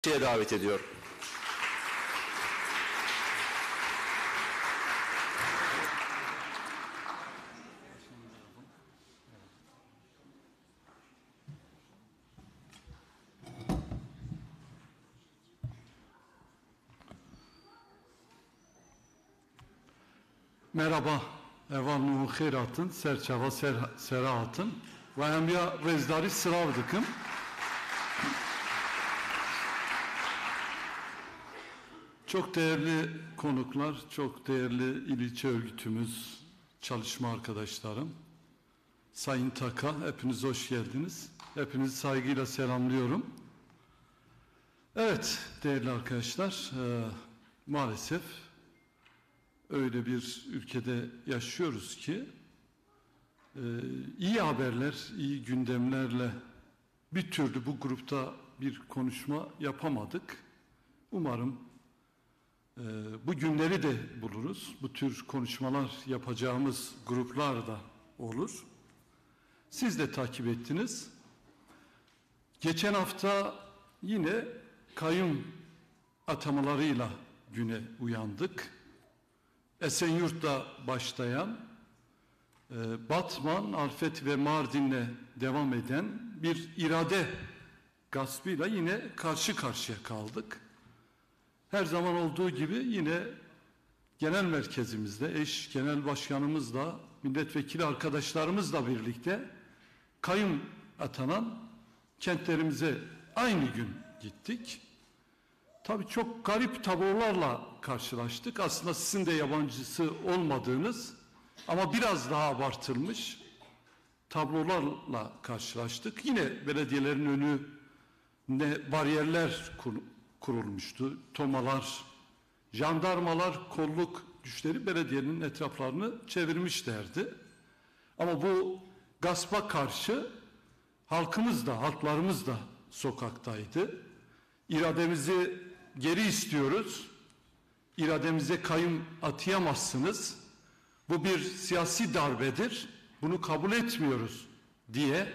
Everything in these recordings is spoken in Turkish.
davet ediyorum. Merhaba, evan xeyratın, serçava serahatın ve emya rezdari sıravdıkım. Çok değerli konuklar, çok değerli il ilçe örgütümüz, çalışma arkadaşlarım, Sayın Taka, hepiniz hoş geldiniz. Hepinizi saygıyla selamlıyorum. Evet, değerli arkadaşlar, maalesef öyle bir ülkede yaşıyoruz ki iyi haberler, iyi gündemlerle bir türlü bu grupta bir konuşma yapamadık. Umarım bu günleri de buluruz. Bu tür konuşmalar yapacağımız gruplar da olur. Siz de takip ettiniz. Geçen hafta yine kayyum atamalarıyla güne uyandık. Esenyurt'ta başlayan, Batman, Alfet ve Mardin'le devam eden bir irade gaspıyla yine karşı karşıya kaldık. Her zaman olduğu gibi yine genel merkezimizde, eş genel başkanımızla, milletvekili arkadaşlarımızla birlikte kayyum atanan kentlerimize aynı gün gittik. Tabii çok garip tablolarla karşılaştık. Aslında sizin de yabancısı olmadığınız ama biraz daha abartılmış tablolarla karşılaştık. Yine belediyelerin önüne bariyerler kurulmuştu. Tomalar, jandarmalar, kolluk güçleri belediyenin etraflarını çevirmişlerdi. Ama bu gaspa karşı halkımız da, halklarımız da sokaktaydı. İrademizi geri istiyoruz. İrademize kayyum atayamazsınız. Bu bir siyasi darbedir. Bunu kabul etmiyoruz diye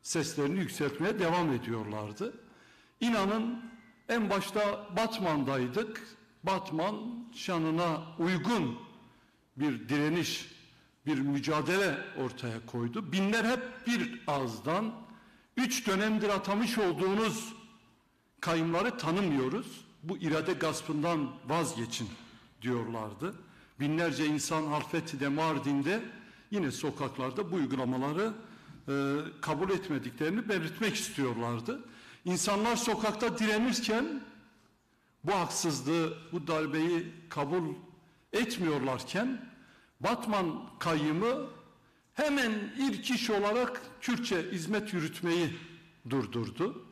seslerini yükseltmeye devam ediyorlardı. İnanın en başta Batman'daydık. Batman şanına uygun bir direniş, bir mücadele ortaya koydu. Binler hep bir ağızdan 3 dönemdir atamış olduğunuz kayyumları tanımıyoruz. Bu irade gaspından vazgeçin diyorlardı. Binlerce insan Halfeti'de, Mardin'de yine sokaklarda bu uygulamaları kabul etmediklerini belirtmek istiyorlardı. İnsanlar sokakta direnirken bu haksızlığı, bu darbeyi kabul etmiyorlarken Batman kayyımı hemen ilk iş olarak Kürtçe hizmet yürütmeyi durdurdu.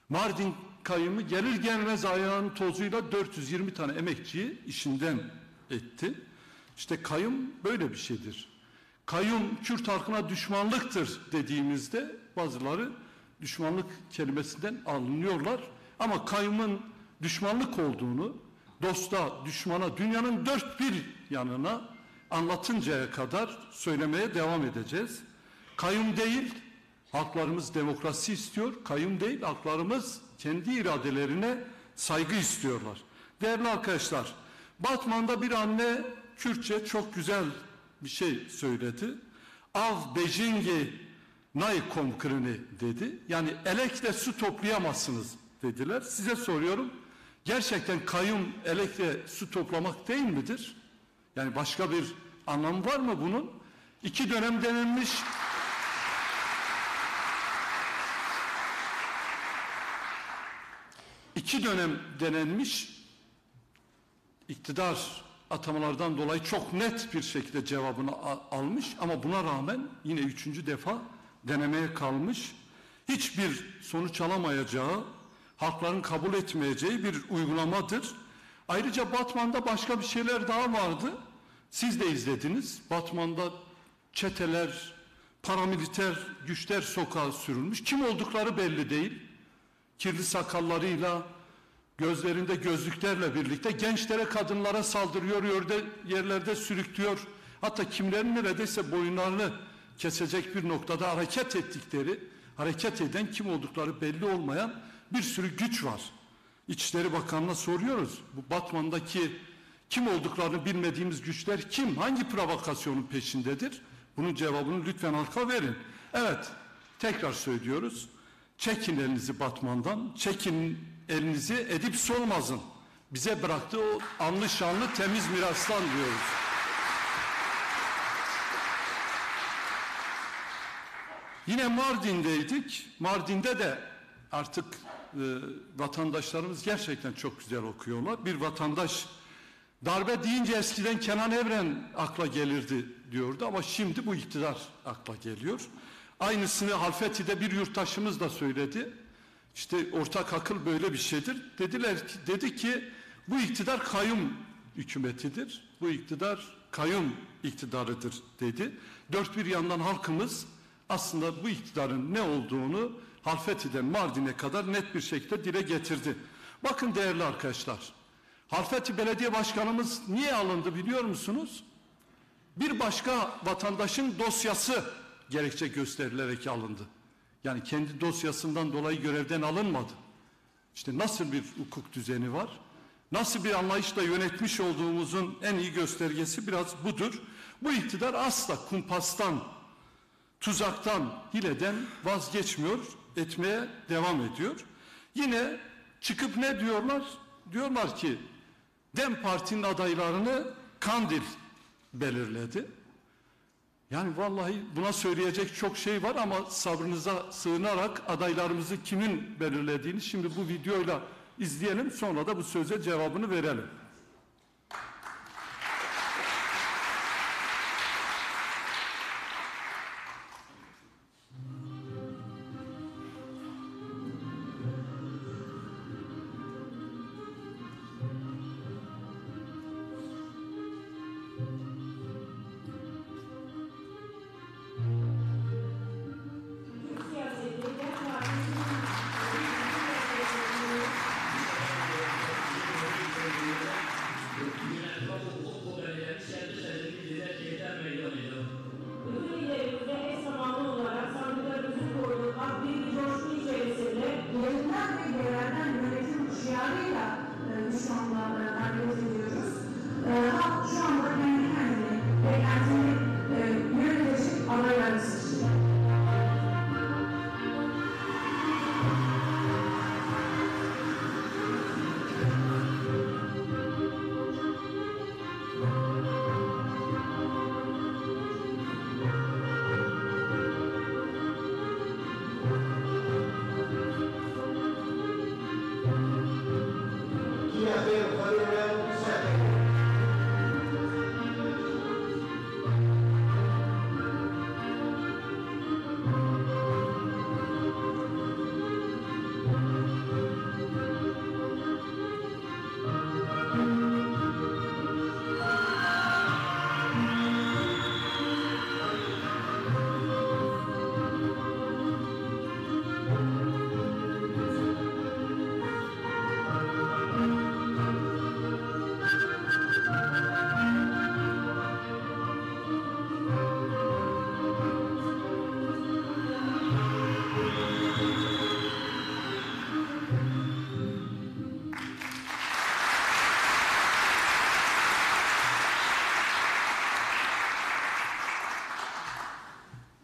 Mardin kayyımı gelir gelmez ayağının tozuyla 420 tane emekçiyi işinden etti. İşte kayyum böyle bir şeydir. Kayyum Kürt halkına düşmanlıktır dediğimizde bazıları düşmanlık kelimesinden alınıyorlar. Ama kayyumun düşmanlık olduğunu dosta, düşmana, dünyanın dört bir yanına anlatıncaya kadar söylemeye devam edeceğiz. Kayyum değil, halklarımız demokrasi istiyor. Kayyum değil, halklarımız kendi iradelerine saygı istiyorlar. Değerli arkadaşlar, Batman'da bir anne Kürtçe çok güzel bir şey söyledi. Av bejingi nay komkırını dedi. Yani elekle su toplayamazsınız dediler. Size soruyorum, gerçekten kayyum elekle su toplamak değil midir? Yani başka bir anlamı var mı bunun? 2 dönem denilmiş. İki dönem denenmiş, iktidar atamalardan dolayı çok net bir şekilde cevabını almış ama buna rağmen yine 3. defa denemeye kalmış. Hiçbir sonuç alamayacağı, halkların kabul etmeyeceği bir uygulamadır. Ayrıca Batman'da başka bir şeyler daha vardı. Siz de izlediniz. Batman'da çeteler, paramiliter güçler sokağa sürülmüş. Kim oldukları belli değil. Kirli sakallarıyla, gözlerinde gözlüklerle birlikte gençlere, kadınlara saldırıyor, yerlerde sürüklüyor. Hatta kimlerin neredeyse boyunlarını kesecek bir noktada hareket ettikleri, hareket eden, kim oldukları belli olmayan bir sürü güç var. İçişleri Bakanı'na soruyoruz. Bu Batman'daki kim olduklarını bilmediğimiz güçler kim? Hangi provokasyonun peşindedir? Bunun cevabını lütfen halka verin. Evet, tekrar söylüyoruz. Çekin elinizi Batman'dan, çekin elinizi Edip Solmaz'ın bize bıraktığı o anlı şanlı temiz mirastan diyoruz. Yine Mardin'deydik. Mardin'de de artık vatandaşlarımız gerçekten çok güzel okuyorlar. Bir vatandaş darbe deyince eskiden Kenan Evren akla gelirdi diyordu ama şimdi bu iktidar akla geliyor. Aynısını Halfeti'de bir yurttaşımız da söyledi. İşte ortak akıl böyle bir şeydir. Dedi ki bu iktidar kayyum hükümetidir. Bu iktidar kayyum iktidarıdır dedi. Dört bir yandan halkımız aslında bu iktidarın ne olduğunu Halfeti'den Mardin'e kadar net bir şekilde dile getirdi. Bakın değerli arkadaşlar, Halfeti Belediye Başkanımız niye alındı biliyor musunuz? Bir başka vatandaşın dosyası gerekçe gösterilerek alındı. Yani kendi dosyasından dolayı görevden alınmadı. İşte nasıl bir hukuk düzeni var? Nasıl bir anlayışla yönetmiş olduğumuzun en iyi göstergesi biraz budur. Bu iktidar asla kumpastan, tuzaktan, hileden vazgeçmiyor, etmeye devam ediyor. Yine çıkıp ne diyorlar? Diyorlar ki DEM Parti'nin adaylarını Kandil belirledi. Yani vallahi buna söyleyecek çok şey var ama sabrınıza sığınarak adaylarımızı kimin belirlediğini şimdi bu videoyla izleyelim, sonra da bu söze cevabını verelim.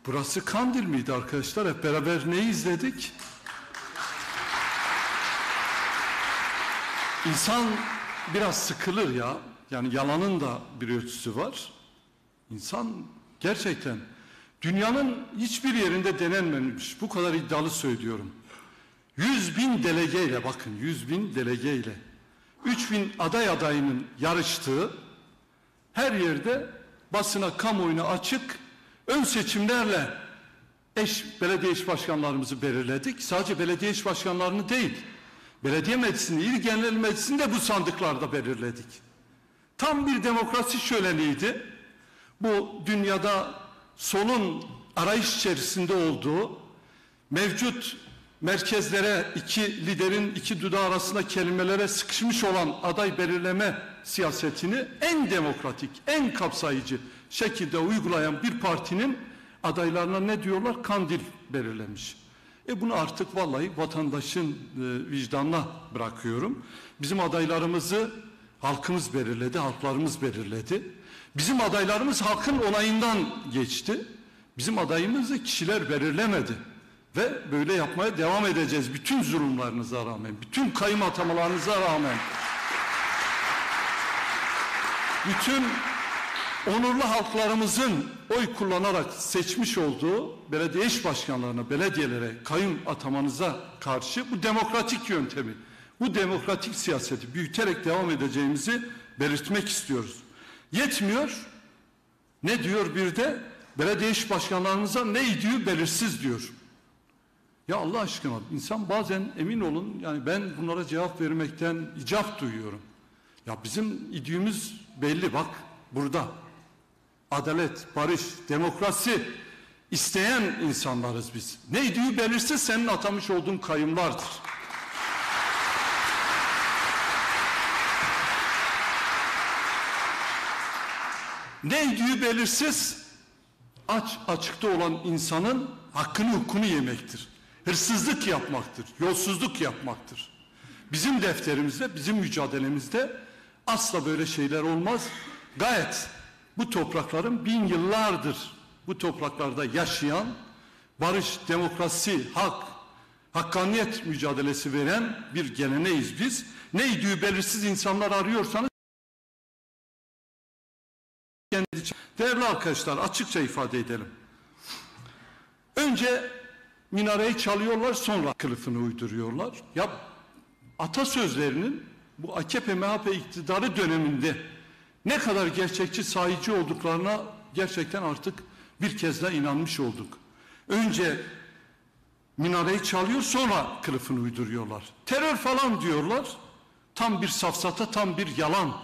Burası Kandil miydi arkadaşlar? Hep beraber neyi izledik? İnsan biraz sıkılır ya. Yani yalanın da bir ölçüsü var. İnsan gerçekten dünyanın hiçbir yerinde denenmemiş. Bu kadar iddialı söylüyorum. 100.000 delegeyle, bakın 100.000 delegeyle 3.000 adayının yarıştığı, her yerde basına, kamuoyuna açık ön seçimlerle belediye eş başkanlarımızı belirledik. Sadece belediye eş başkanlarını değil, belediye meclisini, il genel meclisini de bu sandıklarda belirledik. Tam bir demokrasi şöleniydi. Bu dünyada solun arayış içerisinde olduğu, mevcut merkezlere, iki liderin iki dudağı arasında kelimelere sıkışmış olan aday belirleme siyasetini en demokratik, en kapsayıcı şekilde uygulayan bir partinin adaylarına ne diyorlar? Kandil belirlemiş. Bunu artık vallahi vatandaşın vicdanına bırakıyorum. Bizim adaylarımızı halkımız belirledi, halklarımız belirledi. Bizim adaylarımız halkın onayından geçti. Bizim adayımızı kişiler belirlemedi. Ve böyle yapmaya devam edeceğiz. Bütün zulümlerinize rağmen, bütün kayım atamalarınıza rağmen, bütün onurlu halklarımızın oy kullanarak seçmiş olduğu belediye eş başkanlarına, belediyelere kayyum atamanıza karşı bu demokratik yöntemi, bu demokratik siyaseti büyüterek devam edeceğimizi belirtmek istiyoruz. Yetmiyor. Ne diyor bir de? Belediye eş başkanlarımıza ne idüğü belirsiz diyor. Ya Allah aşkına, insan bazen emin olun, yani ben bunlara cevap vermekten icap duyuyorum. Ya bizim idüğümüz belli, bak burada. Adalet, barış, demokrasi isteyen insanlarız biz. Ne idüğü belirsiz senin atamış olduğun kayyumlardır. Ne idüğü belirsiz açıkta olan insanın hakkını hukukunu yemektir. Hırsızlık yapmaktır, yolsuzluk yapmaktır. Bizim defterimizde, bizim mücadelemizde asla böyle şeyler olmaz. Gayet bu toprakların bin yıllardır bu topraklarda yaşayan, barış, demokrasi, hak, hakkaniyet mücadelesi veren bir geleneğiz biz. Ne idüğü belirsiz insanlar arıyorsanız değerli arkadaşlar, açıkça ifade edelim. Önce minareyi çalıyorlar, sonra kılıfını uyduruyorlar. Ya atasözlerinin bu AKP-MHP iktidarı döneminde ne kadar gerçekçi, sahici olduklarına gerçekten artık bir kez daha inanmış olduk. Önce minareyi çalıyor, sonra kılıfını uyduruyorlar. Terör falan diyorlar. Tam bir safsata, tam bir yalan.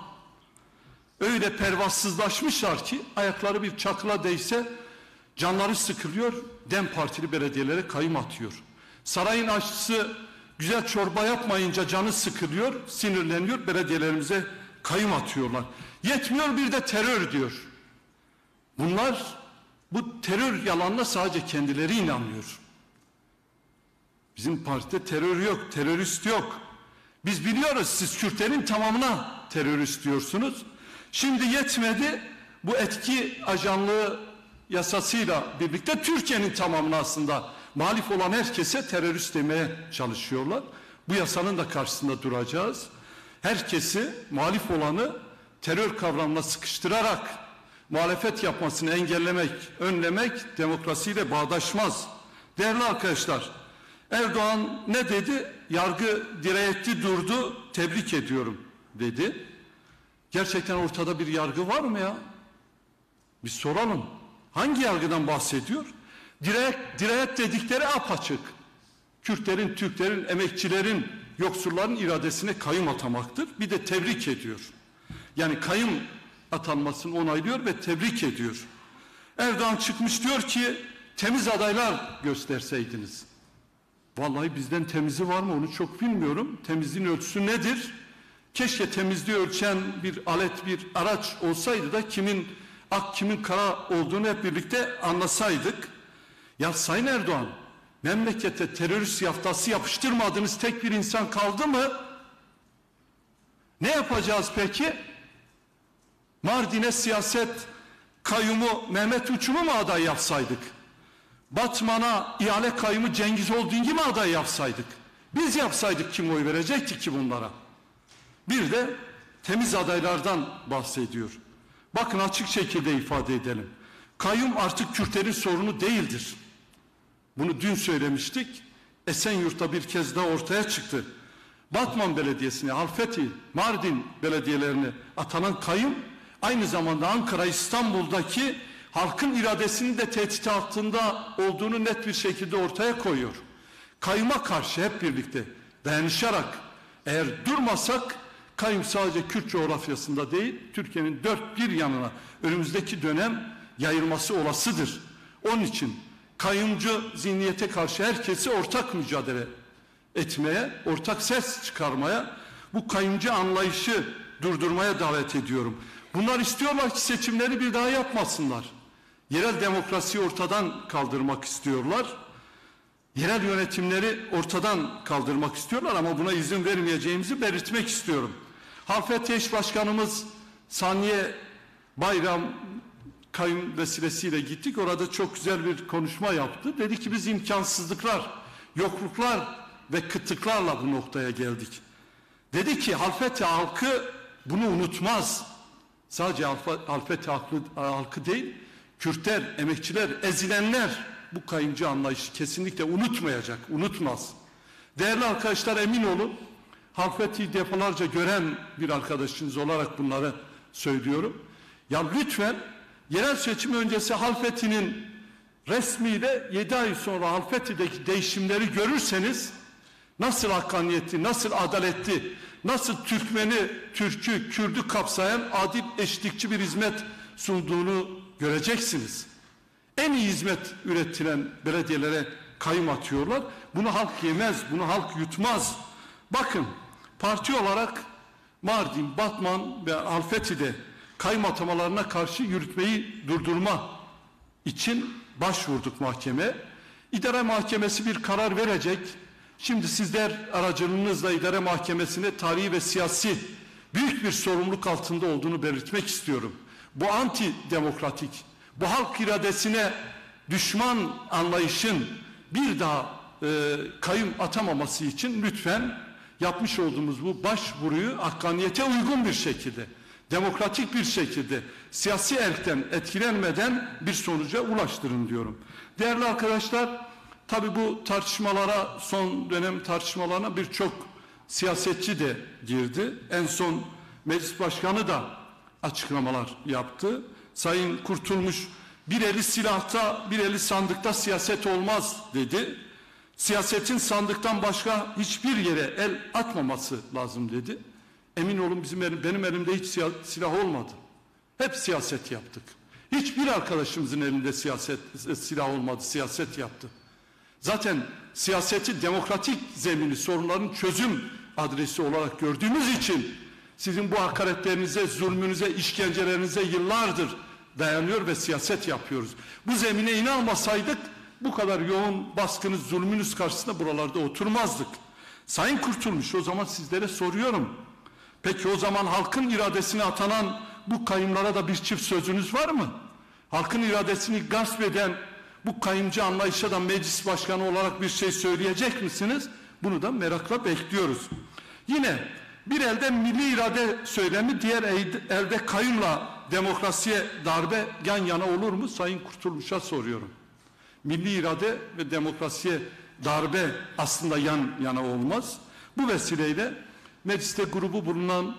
Öyle pervasızlaşmışlar ki ayakları bir çakıla değse canları sıkılıyor, DEM Partili belediyelere kayyum atıyor. Sarayın aşçısı güzel çorba yapmayınca canı sıkılıyor, sinirleniyor, belediyelerimize kayyum atıyorlar. Yetmiyor, bir de terör diyor. Bunlar bu terör yalanına sadece kendileri inanıyor. Bizim partide terör yok, terörist yok. Biz biliyoruz, siz Kürtlerin tamamına terörist diyorsunuz. Şimdi yetmedi, bu etki ajanlığı yasasıyla birlikte Türkiye'nin tamamına aslında muhalif olan herkese terörist demeye çalışıyorlar. Bu yasanın da karşısında duracağız. Herkesi, muhalif olanı terör kavramına sıkıştırarak muhalefet yapmasını engellemek, önlemek demokrasiyle bağdaşmaz. Değerli arkadaşlar, Erdoğan ne dedi? Yargı dirayetli durdu, tebrik ediyorum dedi. Gerçekten ortada bir yargı var mı ya? Bir soralım. Hangi yargıdan bahsediyor? Dirayet dedikleri apaçık. Kürtlerin, Türklerin, emekçilerin, yoksulların iradesine kayyum atamaktır. Bir de tebrik ediyor. Yani kayyum atanmasını onaylıyor ve tebrik ediyor. Erdoğan çıkmış diyor ki temiz adaylar gösterseydiniz. Vallahi bizden temizi var mı onu çok bilmiyorum. Temizliğin ölçüsü nedir? Keşke temizliği ölçen bir alet, bir araç olsaydı da kimin ak kimin kara olduğunu hep birlikte anlasaydık. Ya Sayın Erdoğan, memlekete terörist yaftası yapıştırmadığınız tek bir insan kaldı mı? Ne yapacağız peki? Mardin'e siyaset kayyumu Mehmet Uçum'u mu aday yapsaydık? Batman'a ihale kayyumu Cengiz Holding'i mi aday yapsaydık? Biz yapsaydık kim oy verecekti ki bunlara? Bir de temiz adaylardan bahsediyor. Bakın açık şekilde ifade edelim. Kayyum artık Kürtlerin sorunu değildir. Bunu dün söylemiştik. Esenyurt'ta bir kez daha ortaya çıktı. Batman Belediyesi'ne, Halfeti, Mardin belediyelerine atanan kayyum aynı zamanda Ankara, İstanbul'daki halkın iradesinin de tehdit altında olduğunu net bir şekilde ortaya koyuyor. Kayyuma karşı hep birlikte dayanışarak eğer durmasak kayyum sadece Kürt coğrafyasında değil, Türkiye'nin dört bir yanına önümüzdeki dönem yayılması olasıdır. Onun için kayyumcu zihniyete karşı herkesi ortak mücadele etmeye, ortak ses çıkarmaya, bu kayyumcu anlayışı durdurmaya davet ediyorum. Bunlar istiyorlar ki seçimleri bir daha yapmasınlar. Yerel demokrasiyi ortadan kaldırmak istiyorlar. Yerel yönetimleri ortadan kaldırmak istiyorlar ama buna izin vermeyeceğimizi belirtmek istiyorum. Halfeti Eş Başkanımız Saniye Bayram kayyum vesilesiyle gittik. Orada çok güzel bir konuşma yaptı. Dedi ki biz imkansızlıklar, yokluklar ve kıtlıklarla bu noktaya geldik. Dedi ki Halfeti halkı bunu unutmaz. Sadece Halfeti halkı değil, Kürtler, emekçiler, ezilenler bu kayyumcu anlayışı kesinlikle unutmayacak, unutmaz. Değerli arkadaşlar, emin olun, Halfeti'yi defalarca gören bir arkadaşınız olarak bunları söylüyorum. Ya lütfen yerel seçim öncesi Halfeti'nin resmiyle 7 ay sonra Halfeti'deki değişimleri görürseniz nasıl hakkaniyetli, nasıl adaletli, nasıl Türkmeni, Türk'ü, Kürd'ü kapsayan adil, eşitlikçi bir hizmet sunduğunu göreceksiniz. En iyi hizmet üretilen belediyelere kayyum atıyorlar. Bunu halk yemez, bunu halk yutmaz. Bakın, parti olarak Mardin, Batman ve Halfeti'de kayyum atamalarına karşı yürütmeyi durdurma için başvurduk mahkemeye. İdare Mahkemesi bir karar verecek. Şimdi sizler aracılığınızla idare mahkemesine tarihi ve siyasi büyük bir sorumluluk altında olduğunu belirtmek istiyorum. Bu antidemokratik, bu halk iradesine düşman anlayışın bir daha kayyum atamaması için lütfen yapmış olduğumuz bu başvuruyu hakkaniyete uygun bir şekilde, demokratik bir şekilde, siyasi erkten etkilenmeden bir sonuca ulaştırın diyorum. Değerli arkadaşlar, tabii bu tartışmalara, son dönem tartışmalarına birçok siyasetçi de girdi. En son meclis başkanı da açıklamalar yaptı. Sayın Kurtulmuş, bir eli silahta, bir eli sandıkta siyaset olmaz dedi. Siyasetin sandıktan başka hiçbir yere el atmaması lazım dedi. Emin olun benim elimde hiç silah olmadı. Hep siyaset yaptık. Hiçbir arkadaşımızın elinde silah olmadı, siyaset yaptı. Zaten siyaseti demokratik zemini, sorunların çözüm adresi olarak gördüğümüz için sizin bu hakaretlerinize, zulmünüze, işkencelerinize yıllardır dayanıyor ve siyaset yapıyoruz. Bu zemine inanmasaydık bu kadar yoğun baskınız, zulmünüz karşısında buralarda oturmazdık. Sayın Kurtulmuş, o zaman sizlere soruyorum. Peki o zaman halkın iradesine atanan bu kayyumlara da bir çift sözünüz var mı? Halkın iradesini gasp eden bu kayyumcu anlayışa da meclis başkanı olarak bir şey söyleyecek misiniz? Bunu da merakla bekliyoruz. Yine bir elde milli irade söylemi, diğer elde kayyumla demokrasiye darbe yan yana olur mu? Sayın Kurtulmuş'a soruyorum. Milli irade ve demokrasiye darbe aslında yan yana olmaz. Bu vesileyle mecliste grubu bulunan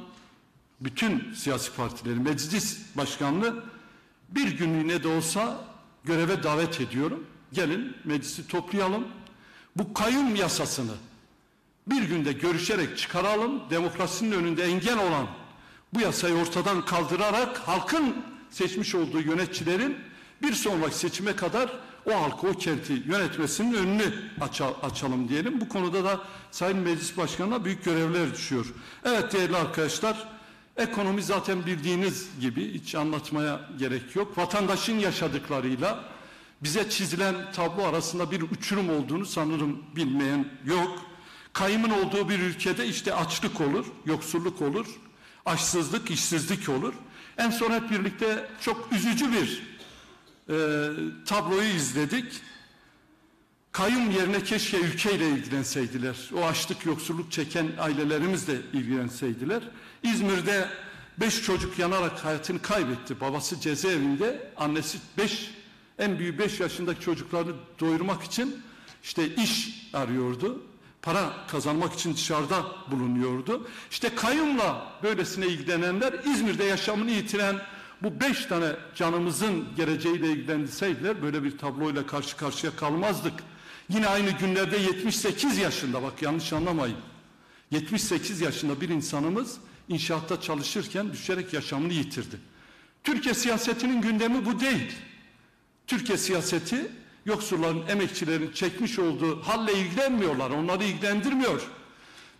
bütün siyasi partileri, meclis başkanlığı bir günlüğüne de olsa göreve davet ediyorum. Gelin meclisi toplayalım. Bu kayyum yasasını bir günde görüşerek çıkaralım. Demokrasinin önünde engel olan bu yasayı ortadan kaldırarak halkın seçmiş olduğu yöneticilerin bir sonraki seçime kadar o halkı, o kenti yönetmesinin önünü açalım diyelim. Bu konuda da Sayın Meclis Başkanı'na büyük görevler düşüyor. Evet değerli arkadaşlar, ekonomi zaten bildiğiniz gibi hiç anlatmaya gerek yok. Vatandaşın yaşadıklarıyla bize çizilen tablo arasında bir uçurum olduğunu sanırım bilmeyen yok. Kayyımın olduğu bir ülkede işte açlık olur, yoksulluk olur, açsızlık, işsizlik olur. En son hep birlikte çok üzücü bir tabloyu izledik. Kayyum yerine keşke ülkeyle ilgilenseydiler. O açlık, yoksulluk çeken ailelerimizle ilgilenseydiler. İzmir'de 5 çocuk yanarak hayatını kaybetti. Babası cezaevinde, annesi en büyük 5 yaşındaki çocuklarını doyurmak için işte iş arıyordu. Para kazanmak için dışarıda bulunuyordu. İşte kayyumla böylesine ilgilenenler, İzmir'de yaşamını yitiren bu 5 tane canımızın geleceğiyle ilgilenseydiler böyle bir tabloyla karşı karşıya kalmazdık. Yine aynı günlerde 78 yaşında, bak yanlış anlamayın, 78 yaşında bir insanımız inşaatta çalışırken düşerek yaşamını yitirdi. Türkiye siyasetinin gündemi bu değil. Türkiye siyaseti yoksulların, emekçilerin çekmiş olduğu halle ilgilenmiyorlar, onları ilgilendirmiyor.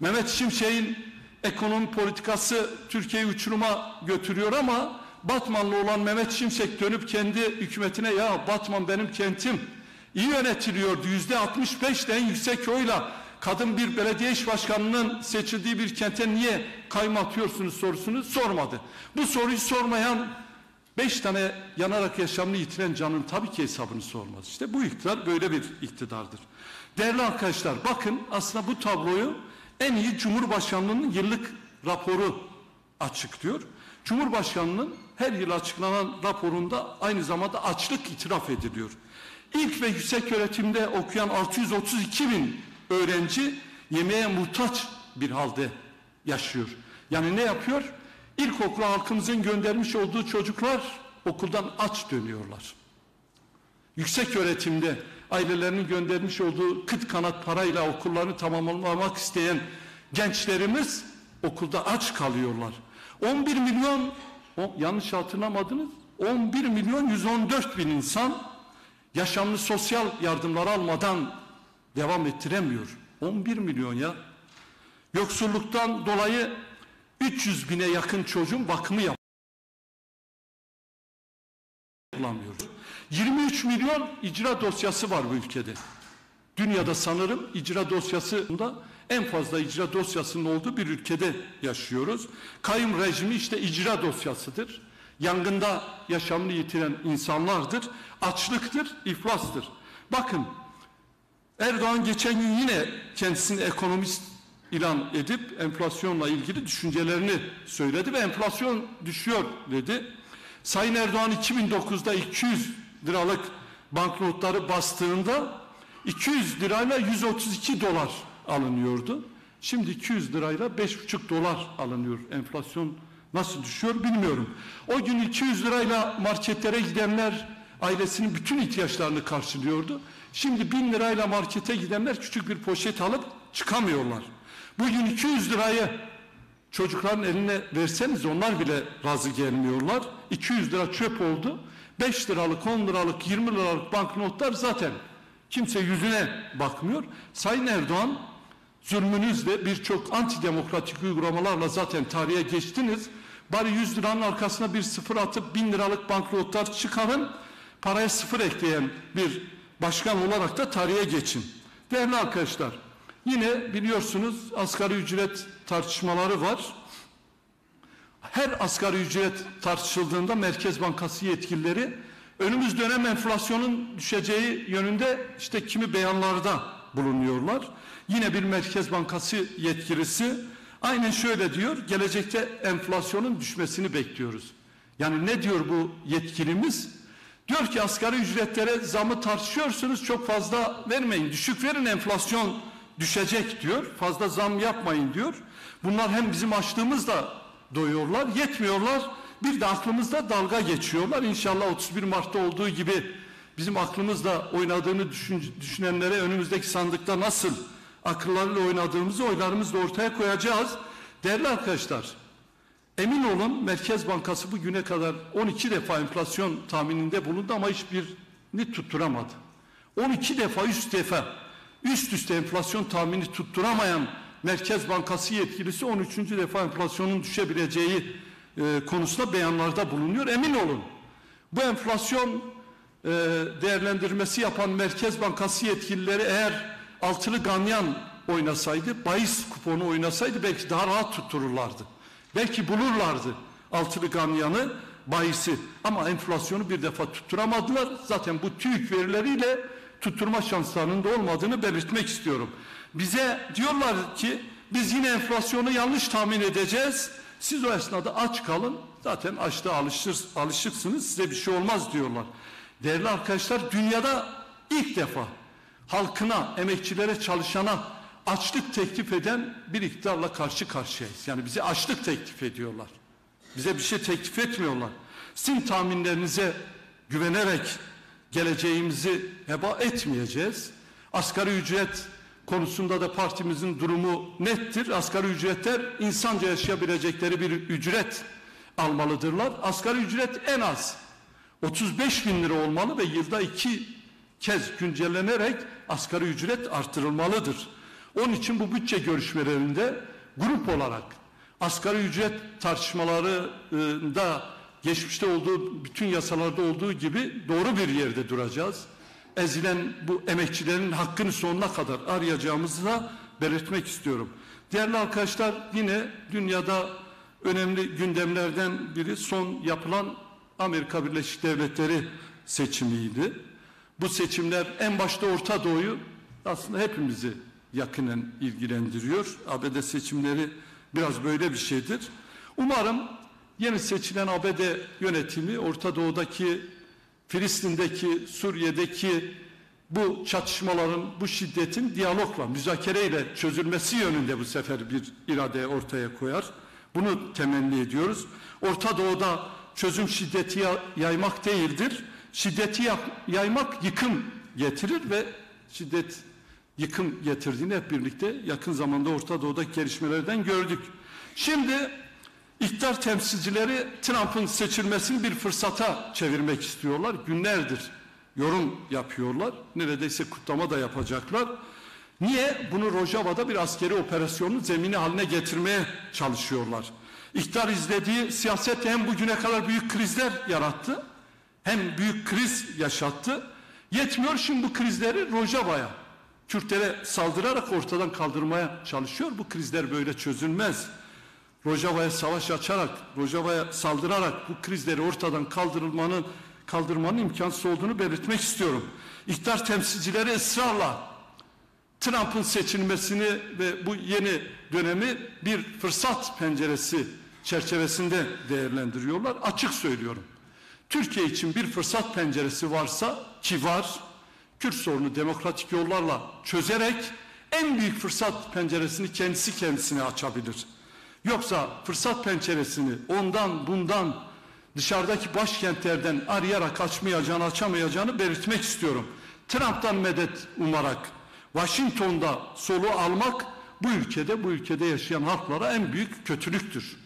Mehmet Şimşek'in ekonomi politikası Türkiye'yi uçuruma götürüyor ama Batmanlı olan Mehmet Şimşek dönüp kendi hükümetine ya Batman benim kentim, İyi yönetiliyordu. %65'le en yüksek oyla kadın bir belediye iş başkanının seçildiği bir kente niye kayyum atıyorsunuz sorusunu sormadı. Bu soruyu sormayan 5 tane yanarak yaşamını yitiren canın tabii ki hesabını sormaz. İşte bu iktidar böyle bir iktidardır. Değerli arkadaşlar, bakın aslında bu tabloyu en iyi Cumhurbaşkanlığı'nın yıllık raporu açıklıyor. Cumhurbaşkanlığı'nın her yıl açıklanan raporunda aynı zamanda açlık itiraf ediliyor. İlk ve yüksek öğretimde okuyan 632 bin öğrenci yemeğe muhtaç bir halde yaşıyor. Yani ne yapıyor? İlkokula halkımızın göndermiş olduğu çocuklar okuldan aç dönüyorlar. Yüksek öğretimde ailelerinin göndermiş olduğu kıt kanat parayla okullarını tamamlamak isteyen gençlerimiz okulda aç kalıyorlar. 11 milyon, yanlış hatırlamadınız, 11 milyon 114 bin insan yaşamlı sosyal yardımları almadan devam ettiremiyor. 11 milyon ya. Yoksulluktan dolayı 300 bine yakın çocuğun bakımı yapılamıyor. 23 milyon icra dosyası var bu ülkede. Dünyada sanırım icra dosyasında en fazla icra dosyasının olduğu bir ülkede yaşıyoruz. Kayyum rejimi işte icra dosyasıdır. Yangında yaşamını yitiren insanlardır. Açlıktır, iflastır. Bakın Erdoğan geçen gün yine kendisini ekonomist ilan edip enflasyonla ilgili düşüncelerini söyledi ve enflasyon düşüyor dedi. Sayın Erdoğan 2009'da 200 liralık banknotları bastığında 200 lirayla 132 dolar alınıyordu. Şimdi 200 lirayla 5,5 dolar alınıyor. Enflasyon nasıl düşüyor bilmiyorum. O gün 200 lirayla marketlere gidenler ailesinin bütün ihtiyaçlarını karşılıyordu. Şimdi 1000 lirayla markete gidenler küçük bir poşet alıp çıkamıyorlar. Bugün 200 lirayı çocukların eline verseniz onlar bile razı gelmiyorlar. 200 lira çöp oldu. 5 liralık, 10 liralık, 20 liralık banknotlar zaten kimse yüzüne bakmıyor. Sayın Erdoğan zulmünüzle birçok antidemokratik uygulamalarla zaten tarihe geçtiniz. Bari 100 liranın arkasına bir sıfır atıp 1000 liralık banknotlar çıkarın. Paraya sıfır ekleyen bir başkan olarak da tarihe geçin. Değerli arkadaşlar, yine biliyorsunuz asgari ücret tartışmaları var. Her asgari ücret tartışıldığında Merkez Bankası yetkilileri önümüz dönem enflasyonun düşeceği yönünde işte kimi beyanlarda bulunuyorlar. Yine bir Merkez Bankası yetkilisi aynen şöyle diyor, gelecekte enflasyonun düşmesini bekliyoruz. Yani ne diyor bu yetkilimiz? Diyor ki asgari ücretlere zamı tartışıyorsunuz, çok fazla vermeyin, düşük verin, enflasyon düşecek diyor. Fazla zam yapmayın diyor. Bunlar hem bizim açlığımızla doyuyorlar, yetmiyorlar. Bir de aklımızda dalga geçiyorlar. İnşallah 31 Mart'ta olduğu gibi bizim aklımızla oynadığını düşünenlere önümüzdeki sandıkta nasıl akıllarıyla oynadığımızı oylarımızla ortaya koyacağız. Değerli arkadaşlar, emin olun Merkez Bankası bugüne kadar 12 defa enflasyon tahmininde bulundu ama hiçbirini tutturamadı. 12 defa üst üste enflasyon tahmini tutturamayan Merkez Bankası yetkilisi 13. defa enflasyonun düşebileceği konusunda beyanlarda bulunuyor. Emin olun bu enflasyon değerlendirmesi yapan Merkez Bankası yetkilileri eğer altılı ganyan oynasaydı, bahis kuponu oynasaydı belki daha rahat tuttururlardı. Belki bulurlardı altılı ganyanı, bahisi. Ama enflasyonu bir defa tutturamadılar. Zaten bu TÜİK verileriyle tutturma şanslarının da olmadığını belirtmek istiyorum. Bize diyorlar ki biz yine enflasyonu yanlış tahmin edeceğiz. Siz o esnada aç kalın. Zaten açlığa alışıksınız. Size bir şey olmaz diyorlar. Değerli arkadaşlar, dünyada ilk defa halkına, emekçilere, çalışana açlık teklif eden bir iktidarla karşı karşıyayız. Yani bize açlık teklif ediyorlar. Bize bir şey teklif etmiyorlar. Sizin tahminlerinize güvenerek geleceğimizi heba etmeyeceğiz. Asgari ücret konusunda da partimizin durumu nettir. Asgari ücretler insanca yaşayabilecekleri bir ücret almalıdırlar. Asgari ücret en az 35 bin lira olmalı ve yılda 2 kez güncellenerek asgari ücret artırılmalıdır. Onun için bu bütçe görüşmelerinde grup olarak asgari ücret tartışmalarında geçmişte olduğu bütün yasalarda olduğu gibi doğru bir yerde duracağız. ezilen bu emekçilerin hakkını sonuna kadar arayacağımızı da belirtmek istiyorum. Değerli arkadaşlar, yine dünyada önemli gündemlerden biri son yapılan Amerika Birleşik Devletleri seçimiydi. Bu seçimler en başta Orta Doğu'yu aslında hepimizi yakinen ilgilendiriyor. ABD seçimleri biraz böyle bir şeydir. Umarım yeni seçilen ABD yönetimi Orta Doğu'daki, Filistin'deki, Suriye'deki bu çatışmaların, bu şiddetin diyalogla, müzakereyle çözülmesi yönünde bu sefer bir irade ortaya koyar. Bunu temenni ediyoruz. Orta Doğu'da çözüm şiddeti yaymak değildir. Şiddeti yaymak yıkım getirir ve şiddet yıkım getirdiğini hep birlikte yakın zamanda Orta Doğu'daki gelişmelerden gördük. Şimdi iktidar temsilcileri Trump'ın seçilmesini bir fırsata çevirmek istiyorlar. Günlerdir yorum yapıyorlar. Neredeyse kutlama da yapacaklar. Niye? Bunu Rojava'da bir askeri operasyonun zemini haline getirmeye çalışıyorlar. İktidar izlediği siyaset hem bugüne kadar büyük krizler yarattı, hem büyük kriz yaşattı. Yetmiyor, şimdi bu krizleri Rojava'ya, Kürtlere saldırarak ortadan kaldırmaya çalışıyor. Bu krizler böyle çözülmez. Rojava'ya savaş açarak, Rojava'ya saldırarak bu krizleri ortadan kaldırmanın imkansız olduğunu belirtmek istiyorum. İktidar temsilcileri ısrarla Trump'ın seçilmesini ve bu yeni dönemi bir fırsat penceresi çerçevesinde değerlendiriyorlar. Açık söylüyorum. Türkiye için bir fırsat penceresi varsa, ki var, Kürt sorunu demokratik yollarla çözerek en büyük fırsat penceresini kendisine açabilir. Yoksa fırsat penceresini ondan bundan, dışarıdaki başkentlerden arayarak açamayacağını belirtmek istiyorum. Trump'tan medet umarak Washington'da soluğu almak bu ülkede yaşayan halklara en büyük kötülüktür.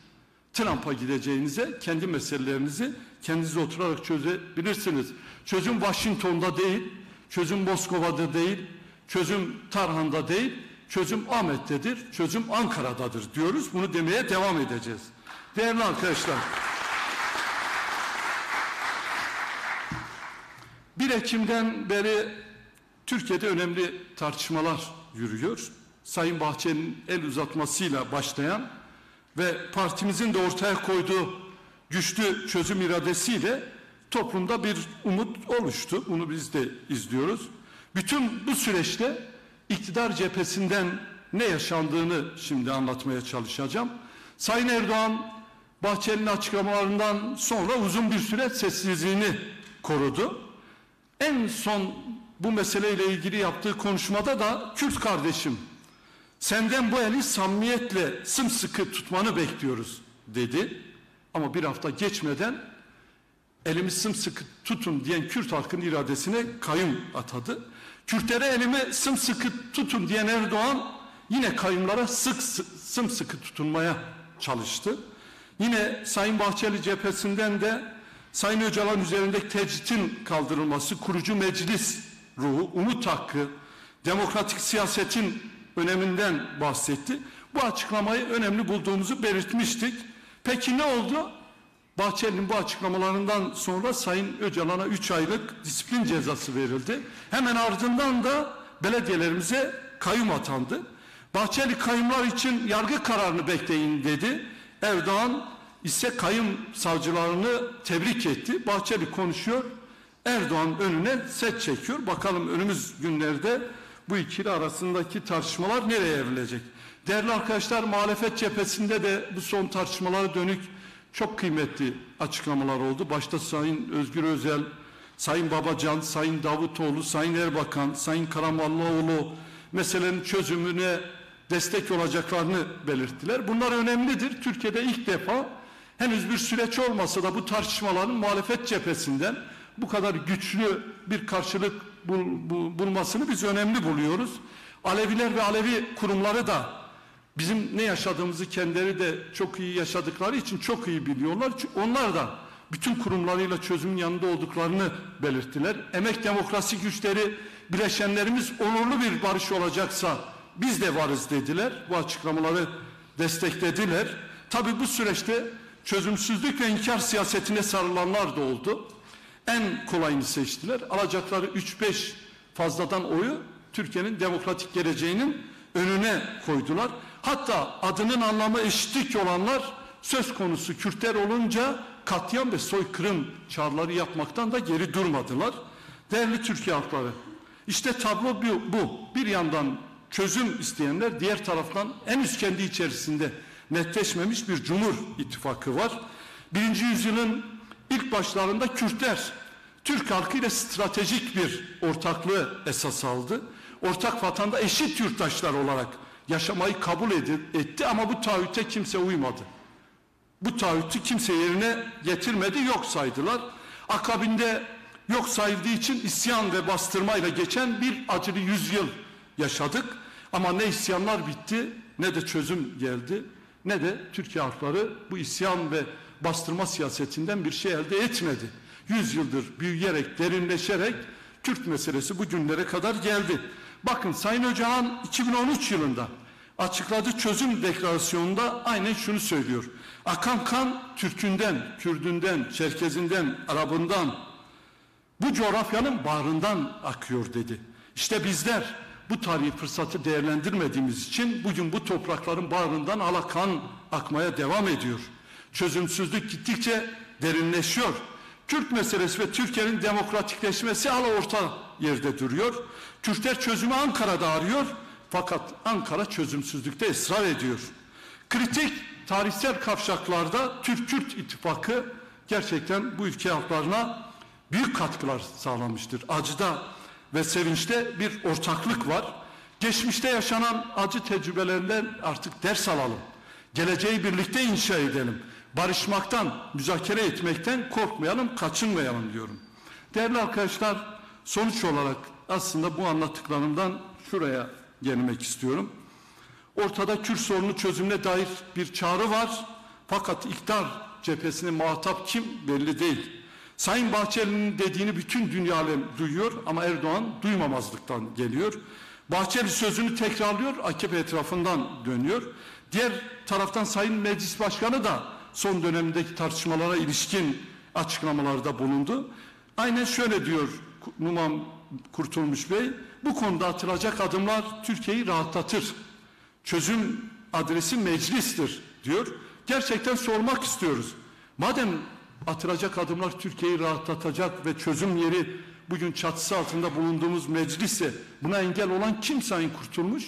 Trump'a gideceğinize kendi meselelerinizi kendiniz oturarak çözebilirsiniz. Çözüm Washington'da değil, çözüm Moskova'da değil, çözüm Tarhan'da değil, çözüm Ahmet'tedir, çözüm Ankara'dadır diyoruz. Bunu demeye devam edeceğiz. Değerli arkadaşlar, 1 Ekim'den beri Türkiye'de önemli tartışmalar yürüyor. Sayın Bahçeli'nin el uzatmasıyla başlayan ve partimizin de ortaya koyduğu güçlü çözüm iradesiyle toplumda bir umut oluştu. Bunu biz de izliyoruz. Bütün bu süreçte iktidar cephesinden ne yaşandığını şimdi anlatmaya çalışacağım. Sayın Erdoğan, Bahçeli'nin açıklamalarından sonra uzun bir süre sessizliğini korudu. En son bu meseleyle ilgili yaptığı konuşmada da Kürt kardeşim, senden bu eli samimiyetle sımsıkı tutmanı bekliyoruz dedi. Ama bir hafta geçmeden elimi sımsıkı tutun diyen Kürt halkının iradesine kayyum atadı. Kürtlere elimi sımsıkı tutun diyen Erdoğan yine kayyumlara sımsıkı tutunmaya çalıştı. Yine Sayın Bahçeli cephesinden de Sayın Öcalan üzerindeki tecritin kaldırılması, kurucu meclis ruhu, umut hakkı, demokratik siyasetin öneminden bahsetti. Bu açıklamayı önemli bulduğumuzu belirtmiştik. Peki ne oldu? Bahçeli'nin bu açıklamalarından sonra Sayın Öcalan'a 3 aylık disiplin cezası verildi. Hemen ardından da belediyelerimize kayyum atandı. Bahçeli kayyumlar için yargı kararını bekleyin dedi. Erdoğan ise kayyum savcılarını tebrik etti. Bahçeli konuşuyor, Erdoğan önüne set çekiyor. Bakalım önümüz günlerde bu ikili arasındaki tartışmalar nereye evrilecek? Değerli arkadaşlar, muhalefet cephesinde de bu son tartışmalara dönük çok kıymetli açıklamalar oldu. Başta Sayın Özgür Özel, Sayın Babacan, Sayın Davutoğlu, Sayın Erbakan, Sayın Karamollaoğlu meselenin çözümüne destek olacaklarını belirttiler. Bunlar önemlidir. Türkiye'de ilk defa henüz bir süreç olmasa da bu tartışmaların muhalefet cephesinden bu kadar güçlü bir karşılık bulmasını biz önemli buluyoruz. Aleviler ve Alevi kurumları da bizim ne yaşadığımızı kendileri de çok iyi yaşadıkları için çok iyi biliyorlar. Onlar da bütün kurumlarıyla çözümün yanında olduklarını belirttiler. Emek demokrasi güçleri, bileşenlerimiz onurlu bir barış olacaksa biz de varız dediler. Bu açıklamaları desteklediler. Tabii bu süreçte çözümsüzlük ve inkar siyasetine sarılanlar da oldu. En kolayını seçtiler. Alacakları 3-5 fazladan oyu Türkiye'nin demokratik geleceğinin önüne koydular. Hatta adının anlamı eşitlik olanlar söz konusu Kürtler olunca katliam ve soykırım çağrıları yapmaktan da geri durmadılar. Değerli Türkiye halkları, işte tablo bu. Bir yandan çözüm isteyenler, diğer taraftan henüz kendi içerisinde netleşmemiş bir Cumhur İttifakı var. 1. yüzyılın ilk başlarında Kürtler Türk halkıyla stratejik bir ortaklığı esas aldı. Ortak vatanda eşit yurttaşlar olarak yaşamayı kabul etti ama bu taahhüte kimse uymadı. Bu taahhütü kimse yerine getirmedi, yok saydılar. Akabinde yok sayıldığı için isyan ve bastırmayla geçen bir acılı yüzyıl yaşadık. Ama ne isyanlar bitti, ne de çözüm geldi, ne de Türkiye halkları bu isyan ve bastırma siyasetinden bir şey elde etmedi. 100 yıldır büyüyerek, derinleşerek Kürt meselesi bugünlere kadar geldi. Bakın Sayın Öcalan 2013 yılında açıkladığı çözüm deklarasyonunda aynen şunu söylüyor. Akan kan Türk'ünden, Kürdünden, Çerkezinden, Arabından, bu coğrafyanın bağrından akıyor dedi. İşte bizler bu tarihi fırsatı değerlendirmediğimiz için bugün bu toprakların bağrından alakan akmaya devam ediyor. Çözümsüzlük gittikçe derinleşiyor. Kürt meselesi ve Türkiye'nin demokratikleşmesi hala orta yerde duruyor. Kürtler çözümü Ankara'da arıyor fakat Ankara çözümsüzlükte ısrar ediyor. Kritik tarihsel kavşaklarda Türk-Kürt ittifakı gerçekten bu ülke halklarına büyük katkılar sağlamıştır. Acıda ve sevinçte bir ortaklık var. Geçmişte yaşanan acı tecrübelerinden artık ders alalım. Geleceği birlikte inşa edelim. Barışmaktan, müzakere etmekten korkmayalım, kaçınmayalım diyorum. Değerli arkadaşlar, sonuç olarak aslında bu anlattıklarımdan şuraya gelmek istiyorum. Ortada Kürt sorunu çözümüne dair bir çağrı var. Fakat iktidar cephesine muhatap kim belli değil. Sayın Bahçeli'nin dediğini bütün dünya alem duyuyor ama Erdoğan duymamazlıktan geliyor. Bahçeli sözünü tekrarlıyor, AKP etrafından dönüyor. Diğer taraftan Sayın Meclis Başkanı da son dönemdeki tartışmalara ilişkin açıklamalarda bulundu. Aynen şöyle diyor Numan Kurtulmuş Bey, bu konuda atılacak adımlar Türkiye'yi rahatlatır. Çözüm adresi meclistir diyor. Gerçekten sormak istiyoruz. Madem atılacak adımlar Türkiye'yi rahatlatacak ve çözüm yeri bugün çatısı altında bulunduğumuz meclisse buna engel olan kim Sayın Kurtulmuş?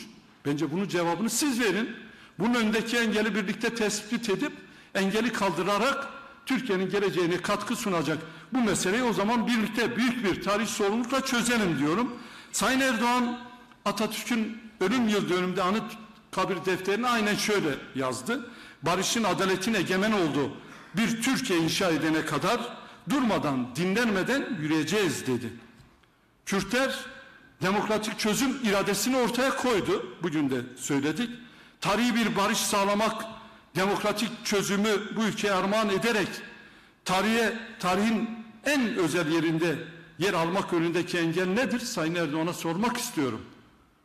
Bence bunun cevabını siz verin. Bunun önündeki engeli birlikte tespit edip engeli kaldırarak Türkiye'nin geleceğine katkı sunacak bu meseleyi o zaman birlikte büyük bir tarih sorumlulukla çözelim diyorum. Sayın Erdoğan Atatürk'ün ölüm yıl dönümünde anıt kabir defterine aynen şöyle yazdı. Barışın, adaletin egemen olduğu bir Türkiye inşa edene kadar durmadan, dinlenmeden yürüyeceğiz dedi. Kürtler demokratik çözüm iradesini ortaya koydu. Bugün de söyledik. Tarihi bir barış sağlamak, demokratik çözümü bu ülkeye armağan ederek tarihin en özel yerinde yer almak önündeki engel nedir? Sayın Erdoğan'a sormak istiyorum.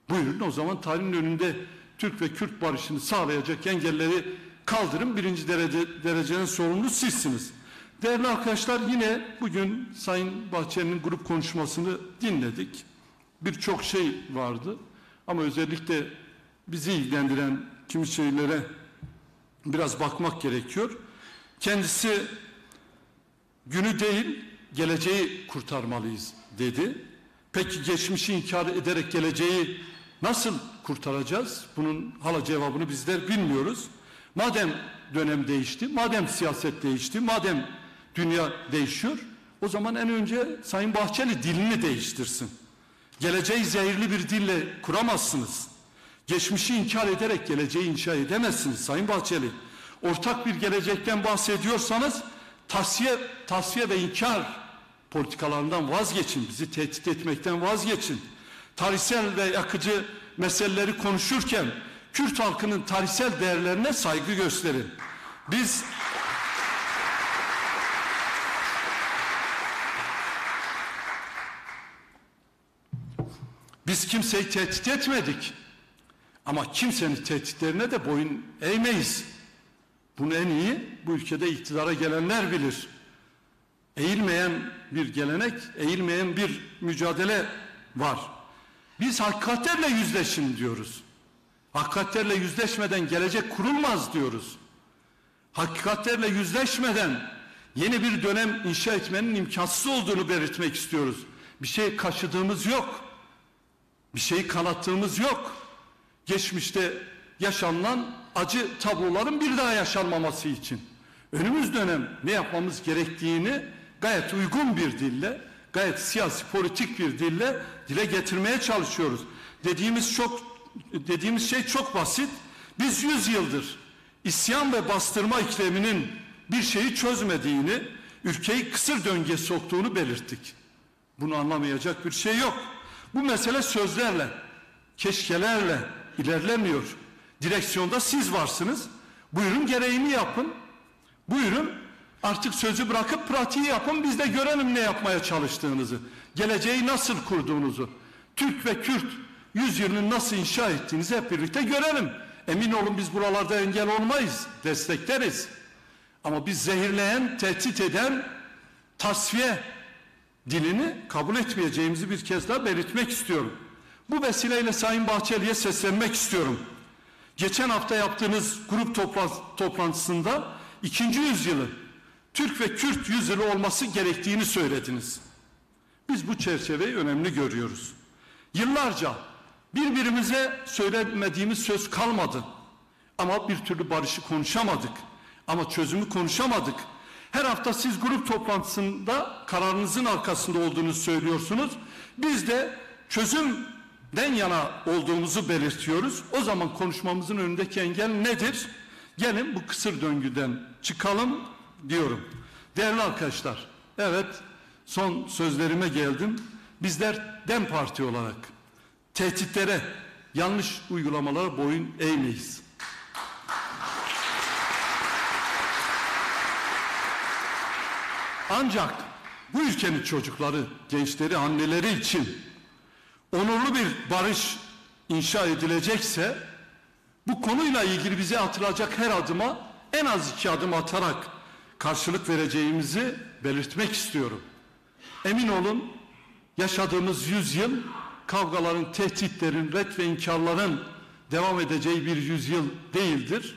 Buyurun o zaman tarihin önünde Türk ve Kürt barışını sağlayacak engelleri kaldırın. Birinci derecenin sorumlusu sizsiniz. Değerli arkadaşlar, yine bugün Sayın Bahçeli'nin grup konuşmasını dinledik. Birçok şey vardı ama özellikle bizi ilgilendiren kimi şeylere biraz bakmak gerekiyor. Kendisi günü değil geleceği kurtarmalıyız dedi. Peki geçmişi inkar ederek geleceği nasıl kurtaracağız? Bunun hala cevabını bizler bilmiyoruz. Madem dönem değişti, madem siyaset değişti, madem dünya değişiyor, o zaman en önce Sayın Bahçeli dilini değiştirsin. Geleceği zehirli bir dille kuramazsınız. Geçmişi inkar ederek geleceği inşa edemezsiniz Sayın Bahçeli. Ortak bir gelecekten bahsediyorsanız tasfiye ve inkar politikalarından vazgeçin. Bizi tehdit etmekten vazgeçin. Tarihsel ve yakıcı meseleleri konuşurken Kürt halkının tarihsel değerlerine saygı gösterin. Biz kimseyi tehdit etmedik. Ama kimsenin tehditlerine de boyun eğmeyiz. Bunu en iyi bu ülkede iktidara gelenler bilir. Eğilmeyen bir gelenek, eğilmeyen bir mücadele var. Biz hakikatlerle yüzleşin diyoruz. Hakikatlerle yüzleşmeden gelecek kurulmaz diyoruz. Hakikatlerle yüzleşmeden yeni bir dönem inşa etmenin imkansız olduğunu belirtmek istiyoruz. Bir şey kaşıdığımız yok. Bir şeyi kanattığımız yok. Geçmişte yaşanılan acı tabloların bir daha yaşanmaması için önümüz dönem ne yapmamız gerektiğini gayet uygun bir dille, gayet siyasi politik bir dille dile getirmeye çalışıyoruz. Dediğimiz şey çok basit. Biz 100 yıldır isyan ve bastırma ikliminin bir şeyi çözmediğini, ülkeyi kısır döngüye soktuğunu belirttik. Bunu anlamayacak bir şey yok. Bu mesele sözlerle, keşkelerle ilerlemiyor. Direksiyonda siz varsınız. Buyurun gereğini yapın. Buyurun artık sözü bırakıp pratiği yapın. Biz de görelim ne yapmaya çalıştığınızı. Geleceği nasıl kurduğunuzu. Türk ve Kürt yüzyılını nasıl inşa ettiğinizi hep birlikte görelim. Emin olun biz buralarda engel olmayız. Destekleriz. Ama biz zehirleyen, tehdit eden tasfiye dilini kabul etmeyeceğimizi bir kez daha belirtmek istiyorum. Bu vesileyle Sayın Bahçeli'ye seslenmek istiyorum. Geçen hafta yaptığınız grup toplantısında 2. yüzyılı Türk ve Kürt yüzyılı olması gerektiğini söylediniz. Biz bu çerçeveyi önemli görüyoruz. Yıllarca birbirimize söylemediğimiz söz kalmadı. Ama bir türlü barışı konuşamadık. Ama çözümü konuşamadık. Her hafta siz grup toplantısında kararınızın arkasında olduğunuzu söylüyorsunuz. Biz de çözümden yana olduğumuzu belirtiyoruz. O zaman konuşmamızın önündeki engel nedir? Gelin bu kısır döngüden çıkalım diyorum. Değerli arkadaşlar, evet son sözlerime geldim. Bizler DEM Parti olarak tehditlere, yanlış uygulamalara boyun eğmeyiz. Ancak bu ülkenin çocukları, gençleri, anneleri için onurlu bir barış inşa edilecekse bu konuyla ilgili bize atılacak her adıma en az 2 adım atarak karşılık vereceğimizi belirtmek istiyorum. Emin olun yaşadığımız 100 yıl kavgaların, tehditlerin, ret ve inkarların devam edeceği bir yüzyıl değildir.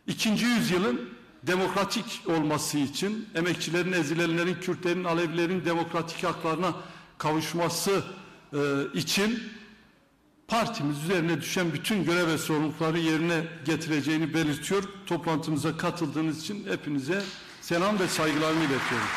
2. yüzyılın demokratik olması için, emekçilerin, ezilenlerin, Kürtlerin, Alevilerin demokratik haklarına kavuşması için partimiz üzerine düşen bütün görev ve sorumlulukları yerine getireceğini belirtiyor. Toplantımıza katıldığınız için hepinize selam ve saygılarımı iletiyorum.